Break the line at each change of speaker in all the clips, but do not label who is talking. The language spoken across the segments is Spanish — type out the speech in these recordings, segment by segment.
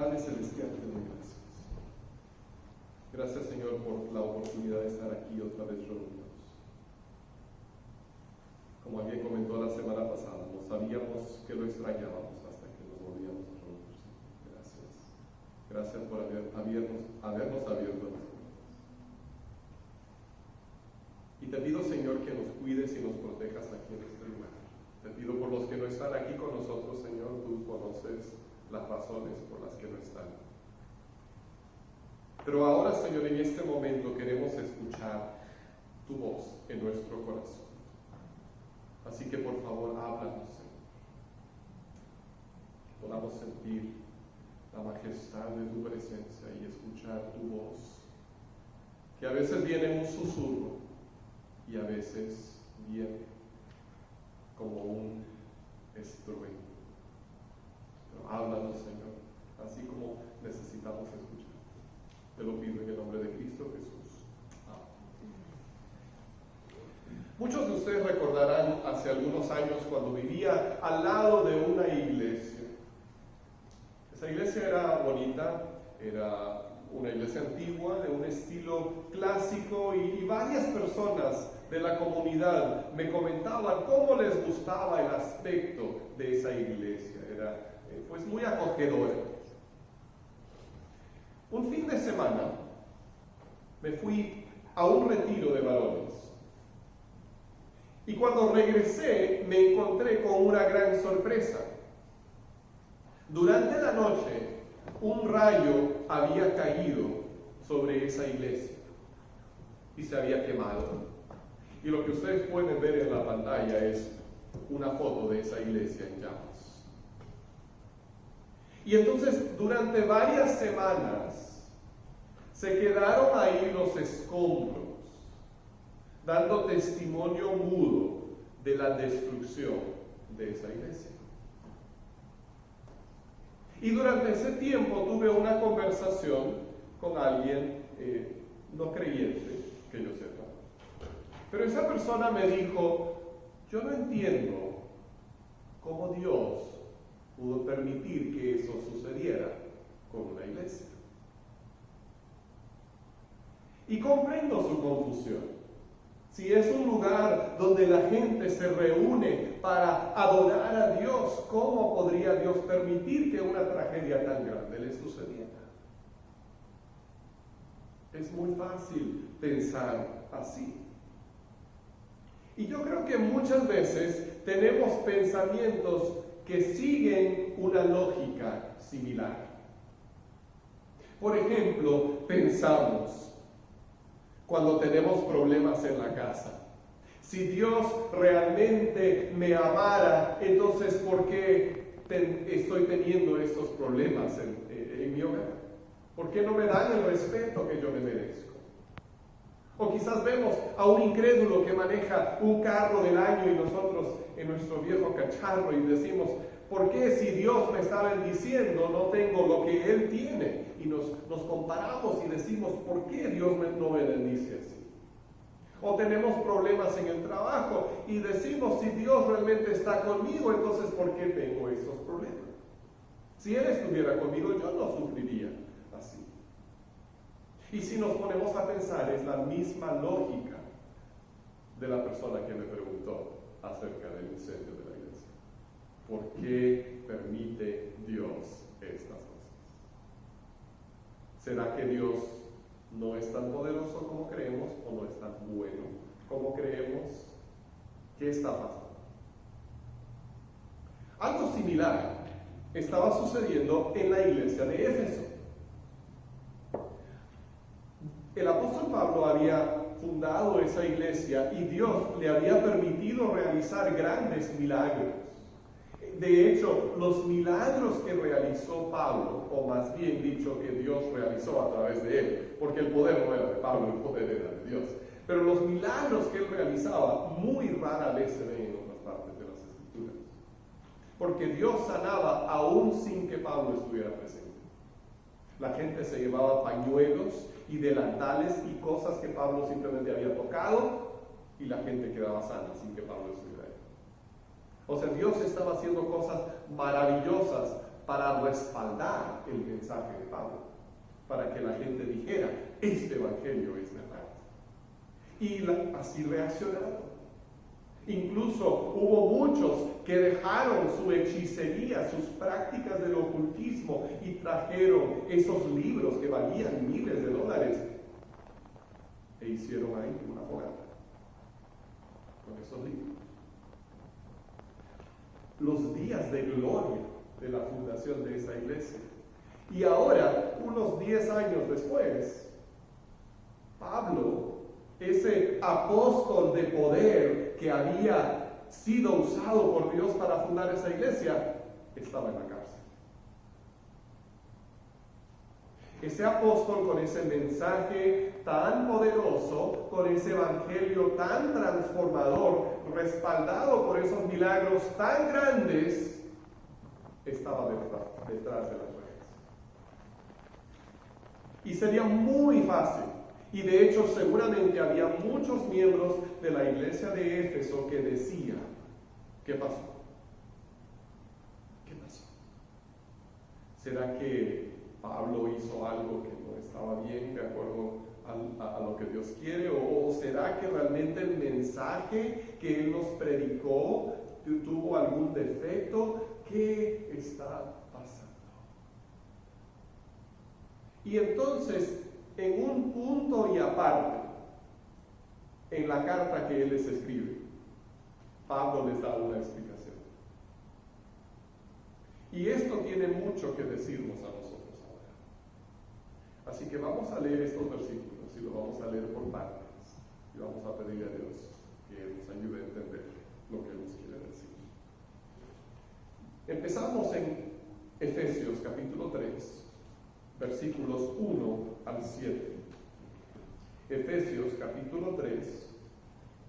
Padre Celestial, te doy gracias. Gracias, Señor, por la oportunidad de estar aquí otra vez reunidos. Como alguien comentó la semana pasada, no sabíamos que lo extrañábamos hasta que nos volvíamos a reunir. Gracias. Gracias por habernos abierto las puertas. Y te pido, Señor, que nos cuides y nos protejas aquí en este lugar. Te pido por los que no están aquí con nosotros, Señor, tú conoces las razones por las que no están. Pero ahora, Señor, en este momento queremos escuchar tu voz en nuestro corazón. Así que por favor, háblanos, Señor. Podamos sentir la majestad de tu presencia y escuchar tu voz, que a veces viene en un susurro y a veces viene como un estruendo. Pero háblanos, Señor, así como necesitamos escuchar. Te lo pido en el nombre de Cristo Jesús. Amén. Muchos de ustedes recordarán hace algunos años cuando vivía al lado de una iglesia. Esa iglesia era bonita, era una iglesia antigua, de un estilo clásico, y varias personas de la comunidad me comentaban cómo les gustaba el aspecto de esa iglesia. Era pues muy acogedora. Un fin de semana me fui a un retiro de varones. Y cuando regresé me encontré con una gran sorpresa. Durante la noche, un rayo había caído sobre esa iglesia y se había quemado. Y lo que ustedes pueden ver en la pantalla es una foto de esa iglesia en llamas. Y entonces, durante varias semanas, se quedaron ahí los escombros, dando testimonio mudo de la destrucción de esa iglesia. Y durante ese tiempo tuve una conversación con alguien no creyente, que yo sepa. Pero esa persona me dijo, yo no entiendo cómo Dios pudo permitir que eso sucediera con una iglesia. Y comprendo su confusión. Si es un lugar donde la gente se reúne para adorar a Dios, ¿cómo podría Dios permitir que una tragedia tan grande le sucediera? Es muy fácil pensar así. Y yo creo que muchas veces tenemos pensamientos que siguen una lógica similar. Por ejemplo, pensamos, cuando tenemos problemas en la casa, si Dios realmente me amara, entonces ¿por qué estoy teniendo estos problemas en mi hogar? ¿Por qué no me dan el respeto que yo me merezco? O quizás vemos a un incrédulo que maneja un carro del año y nosotros en nuestro viejo cacharro y decimos, ¿por qué si Dios me está bendiciendo no tengo lo que Él tiene? Y nos comparamos y decimos, ¿por qué Dios no me bendice así? O tenemos problemas en el trabajo y decimos, si Dios realmente está conmigo, entonces ¿por qué tengo esos problemas? Si Él estuviera conmigo, yo no sufriría así. Y si nos ponemos a pensar, es la misma lógica de la persona que me preguntó acerca del incendio de la iglesia. ¿Por qué permite Dios estas cosas? ¿Será que Dios no es tan poderoso como creemos o no es tan bueno como creemos? ¿Qué está pasando? Algo similar estaba sucediendo en la iglesia de Éfeso. El apóstol Pablo había fundado esa iglesia y Dios le había permitido realizar grandes milagros. De hecho, los milagros que realizó Pablo, o más bien dicho, que Dios realizó a través de él, porque el poder no era de Pablo, el poder era de Dios, pero los milagros que él realizaba muy rara vez se ven en otras partes de las Escrituras, porque Dios sanaba aún sin que Pablo estuviera presente. La gente se llevaba pañuelos y delantales y cosas que Pablo simplemente había tocado y la gente quedaba sana sin que Pablo estuviera ahí. O sea, Dios estaba haciendo cosas maravillosas para respaldar el mensaje de Pablo, para que la gente dijera, este evangelio es verdad. Y así reaccionaron. Incluso hubo muchos que dejaron su hechicería, sus prácticas del ocultismo y trajeron esos libros que valían miles de dólares e hicieron ahí una fogata con esos libros. Los días de gloria de la fundación de esa iglesia. Y ahora, unos 10 años después, Pablo, ese apóstol de poder que había sido usado por Dios para fundar esa iglesia, estaba en la cárcel. Ese apóstol con ese mensaje tan poderoso, con ese evangelio tan transformador, respaldado por esos milagros tan grandes, estaba detrás de las rejas. Y sería muy fácil, y de hecho seguramente había muchos miembros de la iglesia de Éfeso que decían, ¿qué pasó? ¿Qué pasó? ¿Será que Pablo hizo algo que no estaba bien de acuerdo a lo que Dios quiere? ¿O será que realmente el mensaje que Él nos predicó tuvo algún defecto? ¿Qué está pasando? Y entonces, en un punto y aparte, en la carta que Él les escribe, Pablo les da una explicación. Y esto tiene mucho que decirnos a nosotros ahora. Así que vamos a leer estos versículos y los vamos a leer por partes. Y vamos a pedirle a Dios que nos ayude a entender lo que nos quiere decir. Empezamos en Efesios capítulo 3, versículos 1 al 7. Efesios capítulo 3,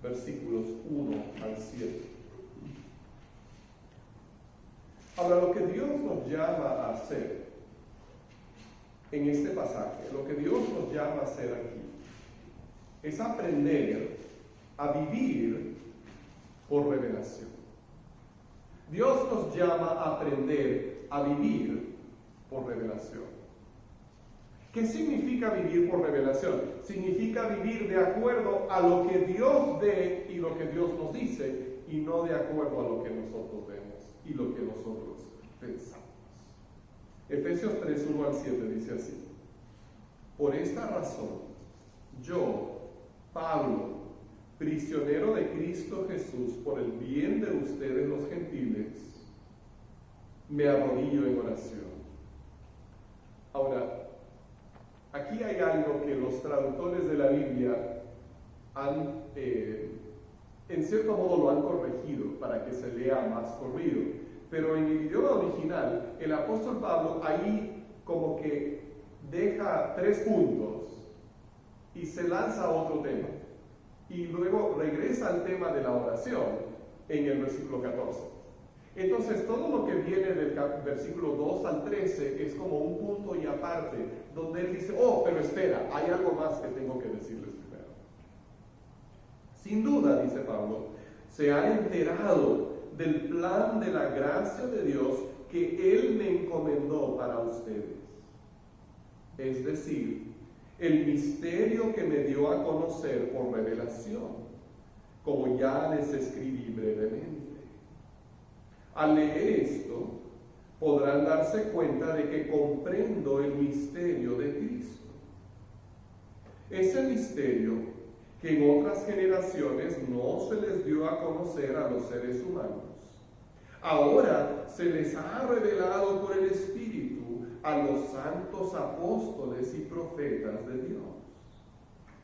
versículos 1 al 7. Ahora, lo que Dios nos llama a hacer en este pasaje, lo que Dios nos llama a hacer aquí, es aprender a vivir por revelación. Dios nos llama a aprender a vivir por revelación. ¿Qué significa vivir por revelación? Significa vivir de acuerdo a lo que Dios ve y lo que Dios nos dice, y no de acuerdo a lo que nosotros vemos y lo que nosotros pensamos. Efesios 3, 1 al 7 dice así: por esta razón, yo, Pablo, prisionero de Cristo Jesús, por el bien de ustedes los gentiles, me arrodillo en oración. Ahora, aquí hay algo que los traductores de la Biblia han, en cierto modo lo han corregido para que se lea más corrido, pero en el idioma original, el apóstol Pablo ahí como que deja 3 puntos y se lanza a otro tema. Y luego regresa al tema de la oración en el versículo 14. Entonces, todo lo que viene del versículo 2 al 13 es como un punto y aparte, donde él dice, oh, pero espera, hay algo más que tengo que decirles primero. Sin duda, dice Pablo, se ha enterado del plan de la gracia de Dios que Él me encomendó para ustedes. Es decir, el misterio que me dio a conocer por revelación, como ya les escribí brevemente. Al leer esto, podrán darse cuenta de que comprendo el misterio de Cristo. Ese misterio que en otras generaciones no se les dio a conocer a los seres humanos, ahora se les ha revelado por el Espíritu a los santos apóstoles y profetas de Dios.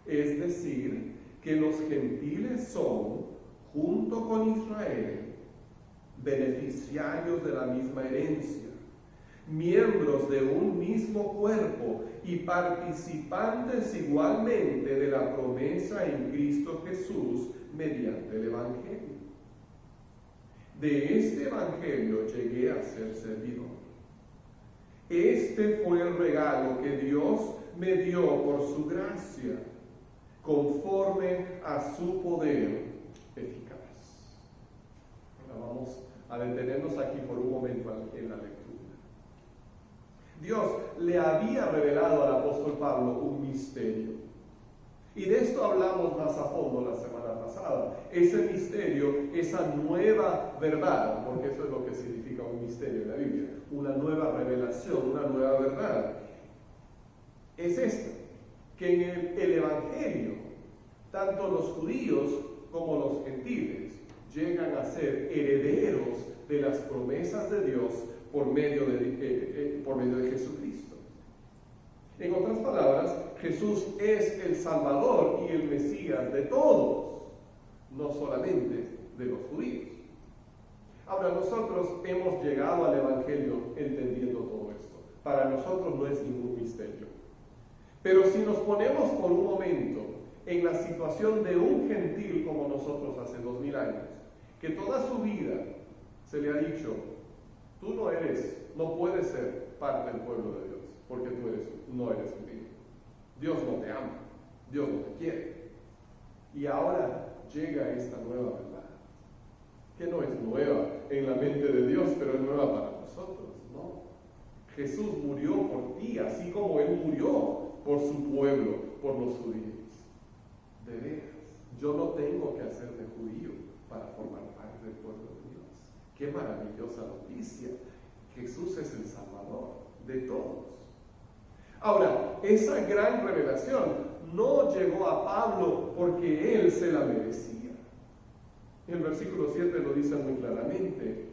Es decir, que los gentiles son, junto con Israel, beneficiarios de la misma herencia, miembros de un mismo cuerpo y participantes igualmente de la promesa en Cristo Jesús mediante el Evangelio. De este Evangelio llegué a ser servidor. Este fue el regalo que Dios me dio por su gracia, conforme a su poder eficaz. Ahora vamos a detenernos aquí por un momento en la lectura. Dios le había revelado al apóstol Pablo un misterio. Y de esto hablamos más a fondo la semana pasada. Ese misterio, esa nueva verdad, porque eso es lo que significa un misterio en la Biblia, una nueva revelación, una nueva verdad, es esta, que en el Evangelio, tanto los judíos como los gentiles llegan a ser herederos de las promesas de Dios por medio de Jesucristo. En otras palabras, Jesús es el Salvador y el Mesías de todos, no solamente de los judíos. Ahora, nosotros hemos llegado al Evangelio entendiendo todo esto. Para nosotros no es ningún misterio. Pero si nos ponemos por un momento en la situación de un gentil como nosotros hace 2000 años, que toda su vida se le ha dicho, tú no puedes ser parte del pueblo de Dios, porque no eres judío. Dios no te ama, Dios no te quiere. Y ahora llega esta nueva verdad, que no es nueva en la mente de Dios, pero es nueva para nosotros, ¿no? Jesús murió por ti, así como Él murió por su pueblo, por los judíos. De veras, yo no tengo que hacerme judío para formar parte del pueblo de Dios. Qué maravillosa noticia. Jesús es el Salvador de todos. Ahora, esa gran revelación no llegó a Pablo porque él se la merecía. El versículo 7 lo dice muy claramente.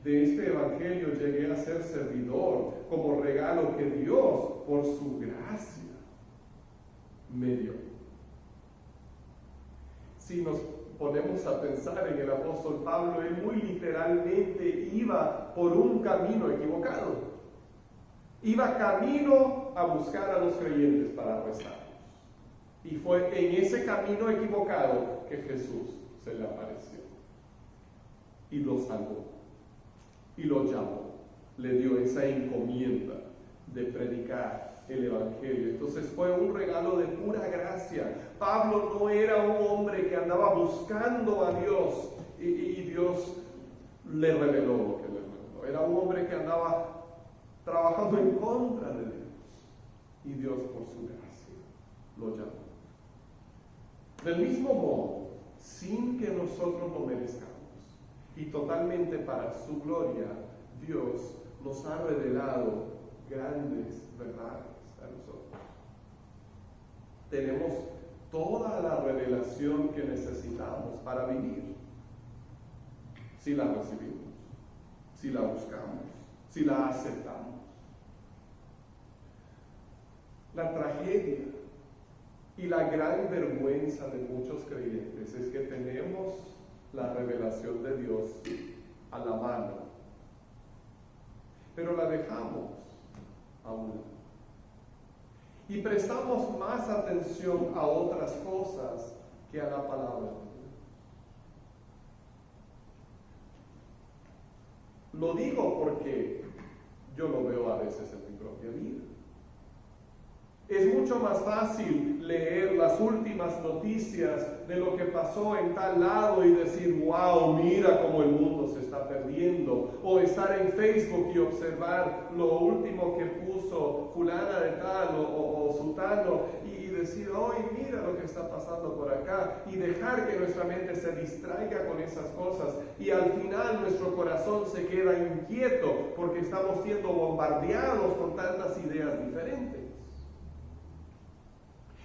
De este evangelio llegué a ser servidor como regalo que Dios, por su gracia, me dio. Si nos ponemos a pensar en el apóstol Pablo, él muy literalmente iba por un camino equivocado. Iba camino a buscar a los creyentes para arrestarlos. Y fue en ese camino equivocado que Jesús se le apareció. Y lo salvó. Y lo llamó. Le dio esa encomienda de predicar el Evangelio. Entonces fue un regalo de pura gracia. Pablo no era un hombre que andaba buscando a Dios y Dios le reveló lo que le reveló. Era un hombre que andaba trabajando en contra de Dios. Y Dios, por su gracia, lo llamó. Del mismo modo, sin que nosotros lo merezcamos, y totalmente para su gloria, Dios nos ha revelado grandes verdades a nosotros. Tenemos toda la revelación que necesitamos para vivir, si la recibimos, si la buscamos, si la aceptamos. La tragedia y la gran vergüenza de muchos creyentes es que tenemos la revelación de Dios a la mano, pero la dejamos a un lado y prestamos más atención a otras cosas que a la palabra de Dios. Lo digo porque yo lo veo a veces en mi propia vida. Es mucho más fácil leer las últimas noticias de lo que pasó en tal lado y decir, wow, mira cómo el mundo se está perdiendo. O estar en Facebook y observar lo último que puso fulana de tal o sutano y decir, oye, mira lo que está pasando por acá. Y dejar que nuestra mente se distraiga con esas cosas. Y al final nuestro corazón se queda inquieto porque estamos siendo bombardeados con tantas ideas diferentes.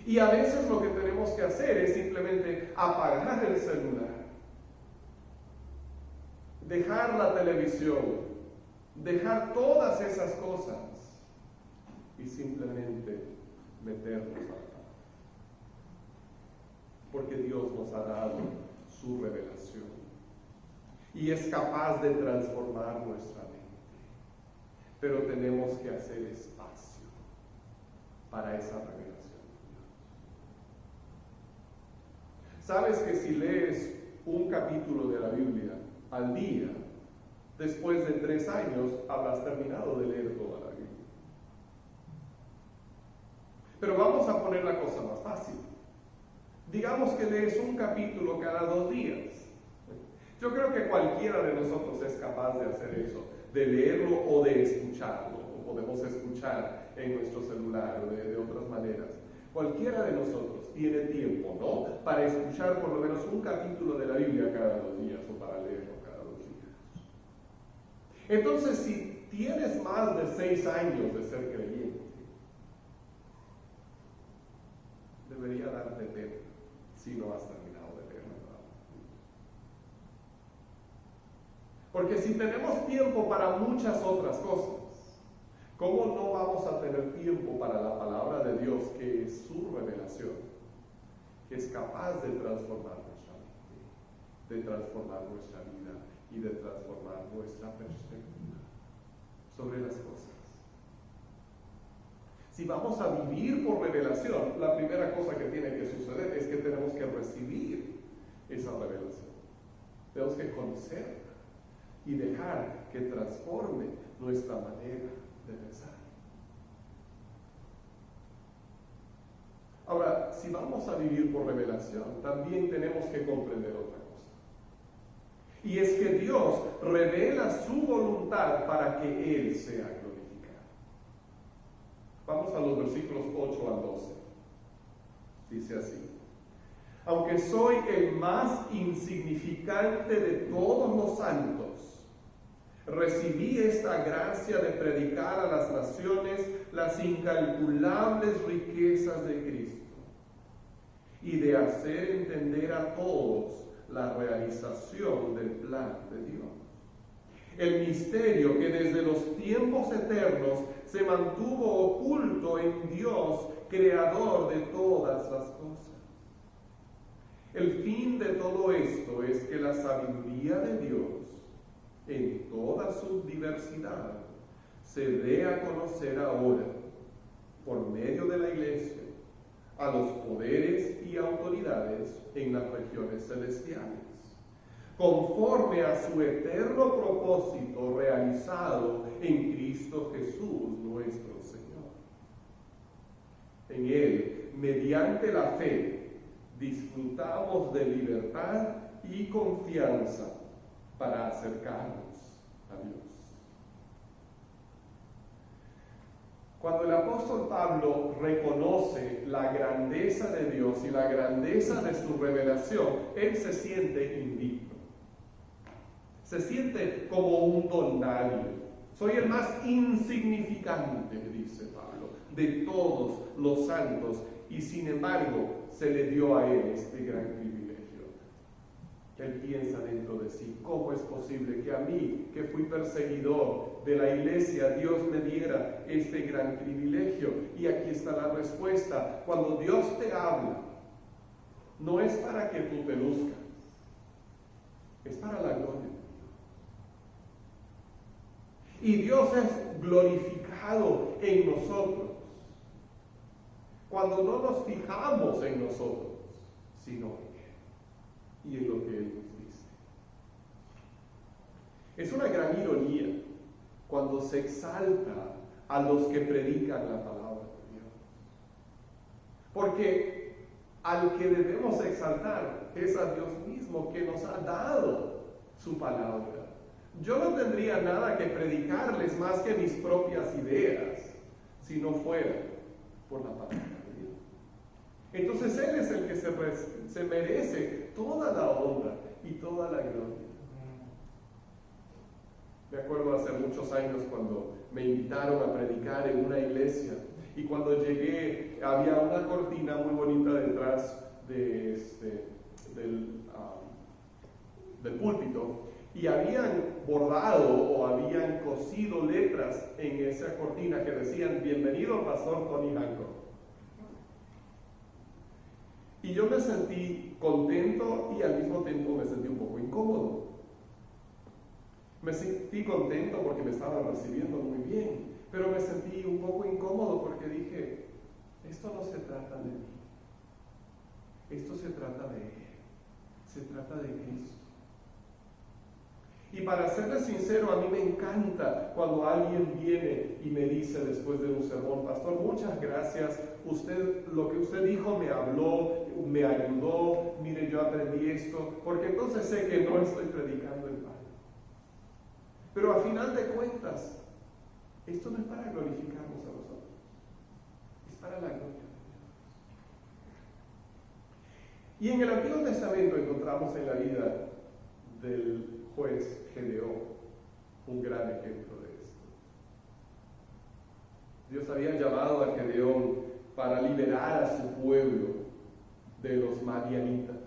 Y a veces lo que tenemos que hacer es simplemente apagar el celular, dejar la televisión, dejar todas esas cosas y simplemente meternos a la palabra. Porque Dios nos ha dado su revelación y es capaz de transformar nuestra mente. Pero tenemos que hacer espacio para esa revelación. ¿Sabes que si lees un capítulo de la Biblia al día, después de 3 años habrás terminado de leer toda la Biblia? Pero vamos a poner la cosa más fácil. Digamos que lees un capítulo cada 2 días. Yo creo que cualquiera de nosotros es capaz de hacer eso, de leerlo o de escucharlo. podemos escuchar en nuestro celular o de otras maneras. Cualquiera de nosotros tiene tiempo, ¿no?, para escuchar por lo menos un capítulo de la Biblia cada 2 días o para leerlo cada 2 días. Entonces, si tienes más de 6 años de ser creyente, debería darte pena si no has terminado de leer la palabra. Porque si tenemos tiempo para muchas otras cosas, ¿cómo no vamos a tener tiempo para la palabra de Dios, que es su revelación, que es capaz de transformar nuestra mente, de transformar nuestra vida y de transformar nuestra perspectiva sobre las cosas? Si vamos a vivir por revelación, la primera cosa que tiene que suceder es que tenemos que recibir esa revelación. Tenemos que conocerla y dejar que transforme nuestra manera de pensar. Ahora, si vamos a vivir por revelación, también tenemos que comprender otra cosa. Y es que Dios revela su voluntad para que Él sea glorificado. Vamos a los versículos 8 al 12. Dice así: aunque soy el más insignificante de todos los santos, recibí esta gracia de predicar a las naciones las incalculables riquezas de Cristo y de hacer entender a todos la realización del plan de Dios. El misterio que desde los tiempos eternos se mantuvo oculto en Dios, creador de todas las cosas. El fin de todo esto es que la sabiduría de Dios, en toda su diversidad, se dé a conocer ahora, por medio de la Iglesia, a los poderes y autoridades en las regiones celestiales, conforme a su eterno propósito realizado en Cristo Jesús nuestro Señor. En Él, mediante la fe, disfrutamos de libertad y confianza para acercarnos a Dios. Cuando el apóstol Pablo reconoce la grandeza de Dios y la grandeza de su revelación, él se siente indigno. Se siente como un don nadie. Soy el más insignificante, dice Pablo, de todos los santos, y sin embargo se le dio a él este gran privilegio. Él piensa dentro de sí: ¿cómo es posible que a mí, que fui perseguidor de la iglesia, Dios me diera este gran privilegio? Y aquí está la respuesta. Cuando Dios te habla, no es para que tú te luzcas, es para la gloria de Dios. Y Dios es glorificado en nosotros cuando no nos fijamos en nosotros, sino en Él y en lo que Él nos dice. Es una gran ironía cuando se exalta a los que predican la palabra de Dios, porque al que debemos exaltar es a Dios mismo, que nos ha dado su palabra. Yo no tendría nada que predicarles más que mis propias ideas, si no fuera por la palabra de Dios. Entonces Él es el que se merece toda la honra y toda la gloria. Me acuerdo hace muchos años cuando me invitaron a predicar en una iglesia, y cuando llegué había una cortina muy bonita detrás del púlpito, y habían bordado o habían cosido letras en esa cortina que decían: bienvenido Pastor Tony Hancock. Y yo me sentí contento y al mismo tiempo me sentí un poco incómodo. Me sentí contento porque me estaban recibiendo muy bien, pero me sentí un poco incómodo porque dije: esto no se trata de mí, esto se trata de Él, se trata de Cristo. Y para serles sincero, a mí me encanta cuando alguien viene y me dice después de un sermón: pastor, muchas gracias, lo que usted dijo me habló, me ayudó, mire, yo aprendí esto, porque entonces sé que no estoy predicando el mal. Pero a final de cuentas, Esto no es para glorificarnos a nosotros, es para la gloria. Y en el Antiguo Testamento encontramos en la vida del juez Gedeón un gran ejemplo de esto. Dios había llamado a Gedeón para liberar a su pueblo de los madianitas.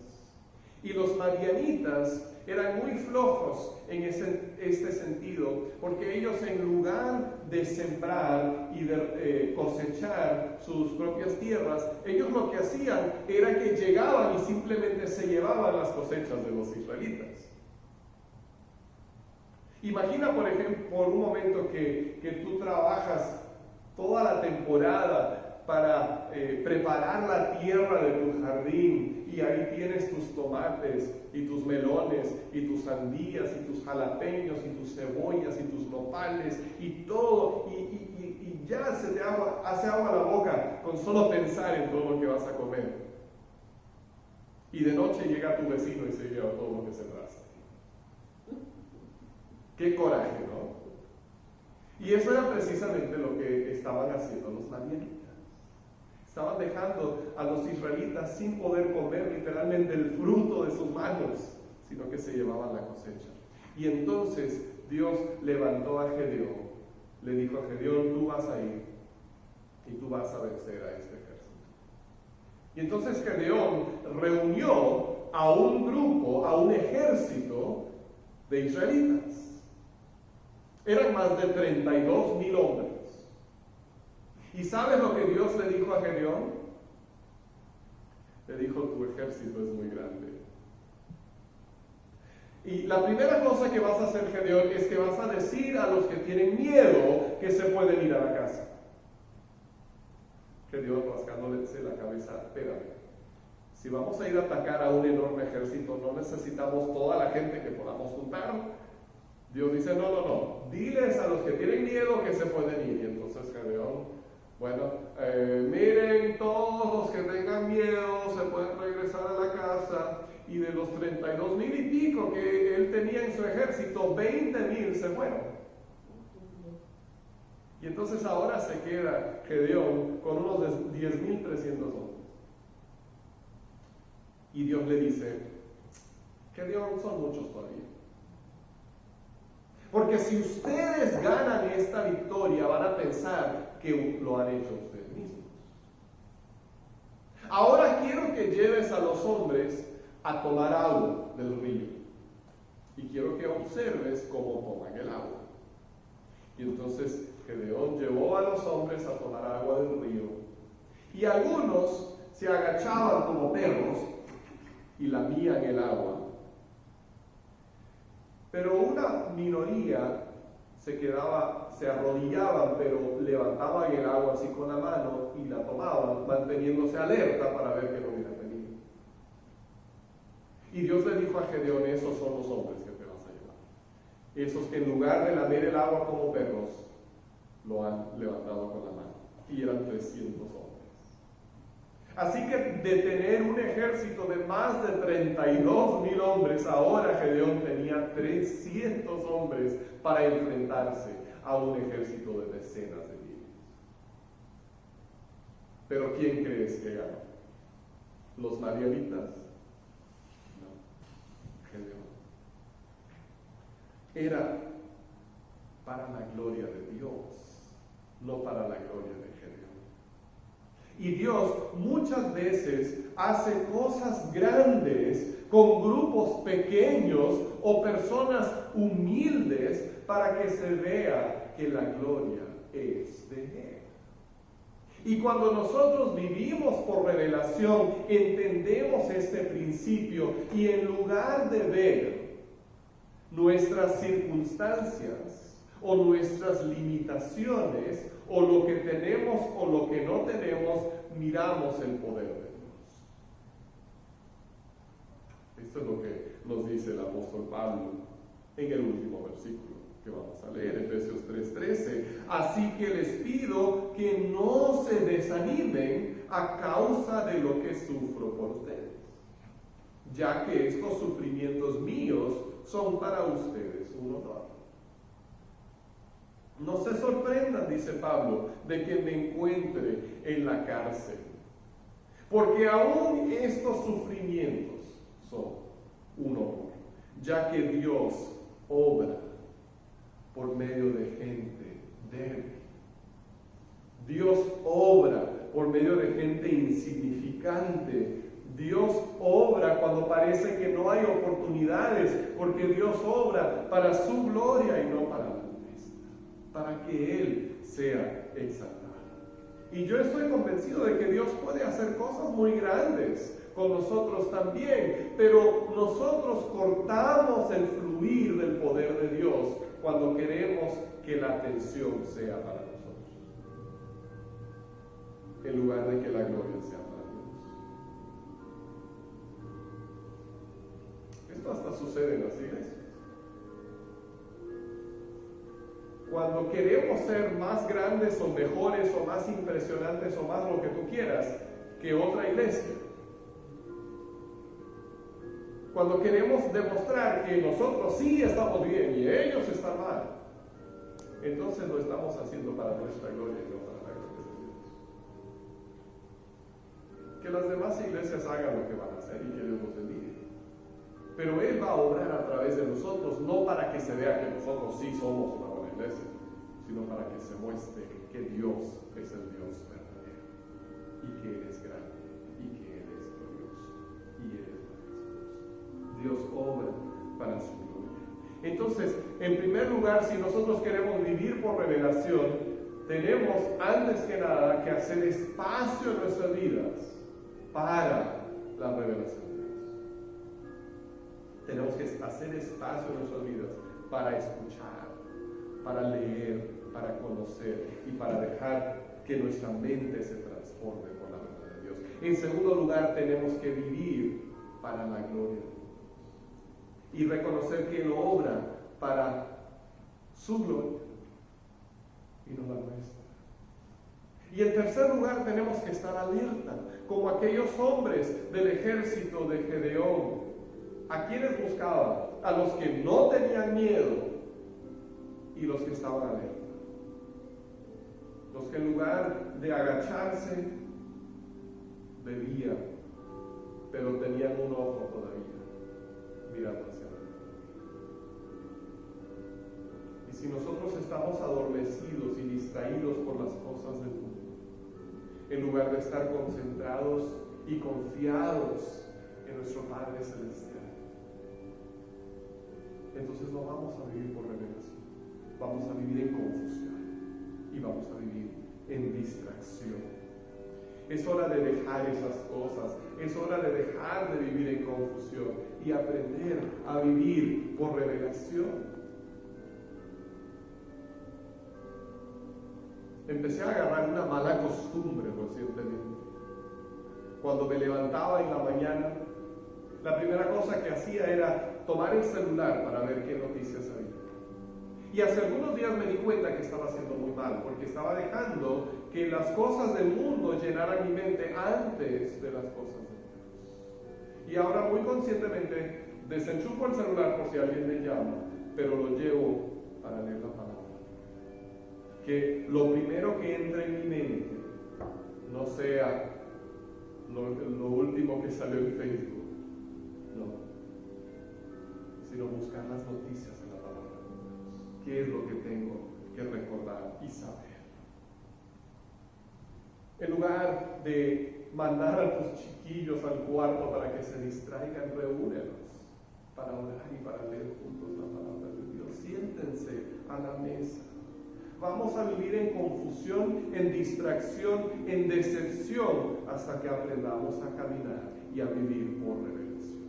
Y los madianitas eran muy flojos en este sentido, porque ellos, en lugar de sembrar y de cosechar sus propias tierras, ellos lo que hacían era que llegaban y simplemente se llevaban las cosechas de los israelitas. Imagina, por ejemplo, por un momento que tú trabajas toda la temporada para preparar la tierra de tu jardín, y ahí tienes tus tomates y tus melones y tus sandías y tus jalapeños y tus cebollas y tus nopales y todo, y ya se te hace agua la boca con solo pensar en todo lo que vas a comer. Y de noche llega tu vecino y se lleva todo lo que sembraste. ¡Qué coraje!, ¿no? Y eso era precisamente lo que estaban haciendo los madianitas. Estaban dejando a los israelitas sin poder comer literalmente el fruto de sus manos, sino que se llevaban la cosecha. Y entonces Dios levantó a Gedeón, le dijo a Gedeón: tú vas a ir y tú vas a vencer a este ejército. Y entonces Gedeón reunió a un grupo, a un ejército de israelitas. Eran más de 32,000 hombres. ¿Y sabes lo que Dios le dijo a Gedeón? Le dijo: tu ejército es muy grande. Y la primera cosa que vas a hacer, Gedeón, es que vas a decir a los que tienen miedo que se pueden ir a la casa. Gedeón, rascándole la cabeza: espérame, si vamos a ir a atacar a un enorme ejército, ¿no necesitamos toda la gente que podamos juntar? Dios dice: no, diles a los que tienen miedo que se pueden ir. Y entonces Gedeón: bueno, miren, todos los que tengan miedo se pueden regresar a la casa. Y de los 32,000 y pico que él tenía en su ejército, 20,000 se fueron. Y entonces ahora se queda Gedeón con unos 10,300 hombres. Y Dios le dice: Gedeón, son muchos todavía. Porque si ustedes ganan esta victoria, van a pensar que lo han hecho ustedes mismos. Ahora quiero que lleves a los hombres a tomar agua del río. Y quiero que observes cómo toman el agua. Y entonces Gedeón llevó a los hombres a tomar agua del río. Y algunos se agachaban como perros y lamían el agua. Pero una minoría se arrodillaban, pero levantaban el agua así con la mano y la tomaban, manteniéndose alerta para ver que no hubiera peligro. Y Dios le dijo a Gedeón: esos son los hombres que te vas a llevar. Esos que en lugar de lamer el agua como perros, lo han levantado con la mano. Y eran 300 hombres. Así que de tener un ejército de más de 32,000 hombres, ahora Gedeón tenía 300 hombres para enfrentarse a un ejército de decenas de miles. Pero ¿quién crees que ganó? ¿Los madianitas? No, Gedeón. Era para la gloria de Dios, no para la gloria de Gedeón. Y Dios muchas veces hace cosas grandes con grupos pequeños o personas humildes para que se vea que la gloria es de Él. Y cuando nosotros vivimos por revelación, entendemos este principio y en lugar de ver nuestras circunstancias o nuestras limitaciones, o lo que tenemos o lo que no tenemos, miramos el poder de Dios. Esto es lo que nos dice el apóstol Pablo en el último versículo que vamos a leer, Efesios 3:13. Así que les pido que no se desanimen a causa de lo que sufro por ustedes, ya que estos sufrimientos míos son para ustedes un honor. No se sorprendan, dice Pablo, de que me encuentre en la cárcel, porque aún estos sufrimientos son un honor, ya que Dios obra por medio de gente débil. Dios obra por medio de gente insignificante. Dios obra cuando parece que no hay oportunidades, porque Dios obra para su gloria y no para la nuestra, para que Él sea exaltado. Y yo estoy convencido de que Dios puede hacer cosas muy grandes con nosotros también, pero nosotros cortamos el fluir del poder de Dios cuando queremos que la atención sea para nosotros, en lugar de que la gloria sea para Dios. Esto hasta sucede en las iglesias. Cuando queremos ser más grandes o mejores o más impresionantes o más lo que tú quieras que otra iglesia, cuando queremos demostrar que nosotros sí estamos bien y ellos están mal, entonces lo estamos haciendo para nuestra gloria y no para la gloria de Dios. Que las demás iglesias hagan lo que van a hacer y que Dios los bendiga. Pero Él va a obrar a través de nosotros, no para que se vea que nosotros sí somos una buena iglesia, sino para que se muestre que Dios es el Dios verdadero y que Él es grande y que Él es glorioso y Él es majestuoso. Dios obra para su gloria. Entonces, en primer lugar, si nosotros queremos vivir por revelación, tenemos antes que nada que hacer espacio en nuestras vidas para la revelación de Dios. Tenemos que hacer espacio en nuestras vidas para escuchar, para leer, para conocer y para dejar que nuestra mente se transforme con la verdad de Dios. En segundo lugar, tenemos que vivir para la gloria de Dios y reconocer que Él obra para su gloria y no la nuestra. Y en tercer lugar, tenemos que estar alerta, como aquellos hombres del ejército de Gedeón. ¿A quiénes buscaba? A los que no tenían miedo y los que estaban alerta. Los que en lugar de agacharse, bebían, pero tenían un ojo todavía mirando hacia adelante. Y si nosotros estamos adormecidos y distraídos por las cosas del mundo, en lugar de estar concentrados y confiados en nuestro Padre Celestial, entonces no vamos a vivir por revelación, vamos a vivir en confusión y vamos a vivir en distracción. Es hora de dejar esas cosas, es hora de dejar de vivir en confusión y aprender a vivir por revelación. Empecé a agarrar una mala costumbre recientemente. Cuando me levantaba en la mañana, la primera cosa que hacía era tomar el celular para ver qué noticias había. Y hace algunos días me di cuenta que estaba haciendo muy mal, porque estaba dejando que las cosas del mundo llenaran mi mente antes de las cosas de Dios. Y ahora muy conscientemente desenchufo el celular por si alguien me llama, pero lo llevo para leer la palabra. Que lo primero que entre en mi mente no sea lo último que salió en Facebook, no, sino buscar las noticias en la palabra de Dios. ¿Qué es lo que tengo que recordar y saber? En lugar de mandar a tus chiquillos al cuarto para que se distraigan, reúnelos para orar y para leer juntos la palabra de Dios. Siéntense a la mesa. Vamos a vivir en confusión, en distracción, en decepción, hasta que aprendamos a caminar y a vivir por revelación.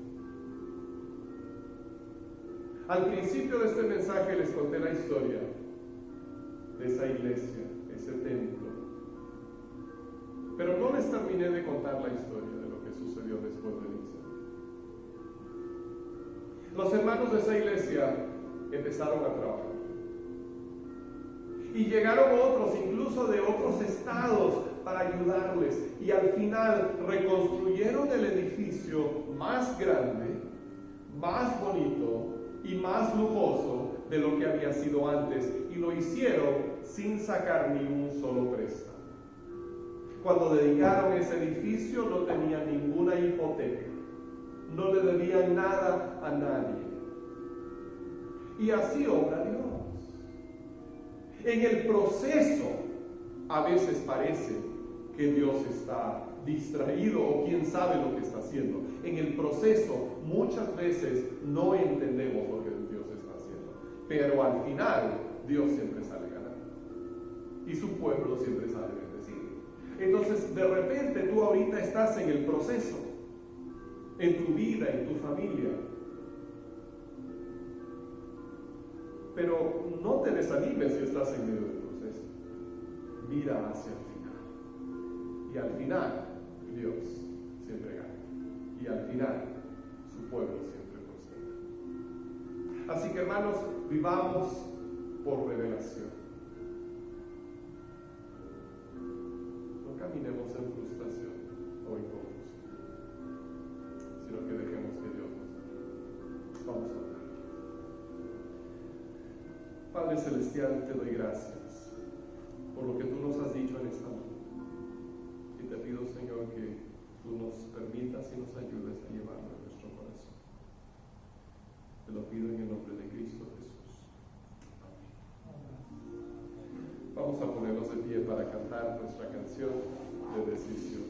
Al principio de este mensaje les conté la historia de esa iglesia, ese templo. Pero no les terminé de contar la historia de lo que sucedió después del incendio. Los hermanos de esa iglesia empezaron a trabajar. Y llegaron otros, incluso de otros estados, para ayudarles. Y al final reconstruyeron el edificio más grande, más bonito y más lujoso de lo que había sido antes, y lo hicieron sin sacar ni un solo préstamo. Cuando dedicaron ese edificio no tenían ninguna hipoteca, no le debían nada a nadie. Y así obra Dios. En el proceso, a veces parece que Dios está distraído o quién sabe lo que está haciendo. En el proceso, muchas veces no entendemos lo que Dios está haciendo. Pero al final, Dios siempre sale ganando. Y su pueblo siempre sale bendecido. Entonces, de repente, tú ahorita estás en el proceso, en tu vida, en tu familia. Pero no te desanimes si estás en medio del proceso. Mira hacia el final. Y al final, Dios siempre gana. Y al final, su pueblo siempre prospera. Así que, hermanos, vivamos por revelación. No caminemos en frustración o en confusión, sino que dejemos que Dios nos guíe. Vamos a orar. Padre Celestial, te doy gracias por lo que tú nos has dicho en esta mañana. Y te pido, Señor, que tú nos permitas y nos ayudes a llevarlo en nuestro corazón. Te lo pido en el nombre de Cristo Jesús. Amén. Vamos a ponernos de pie para cantar nuestra canción de decisión.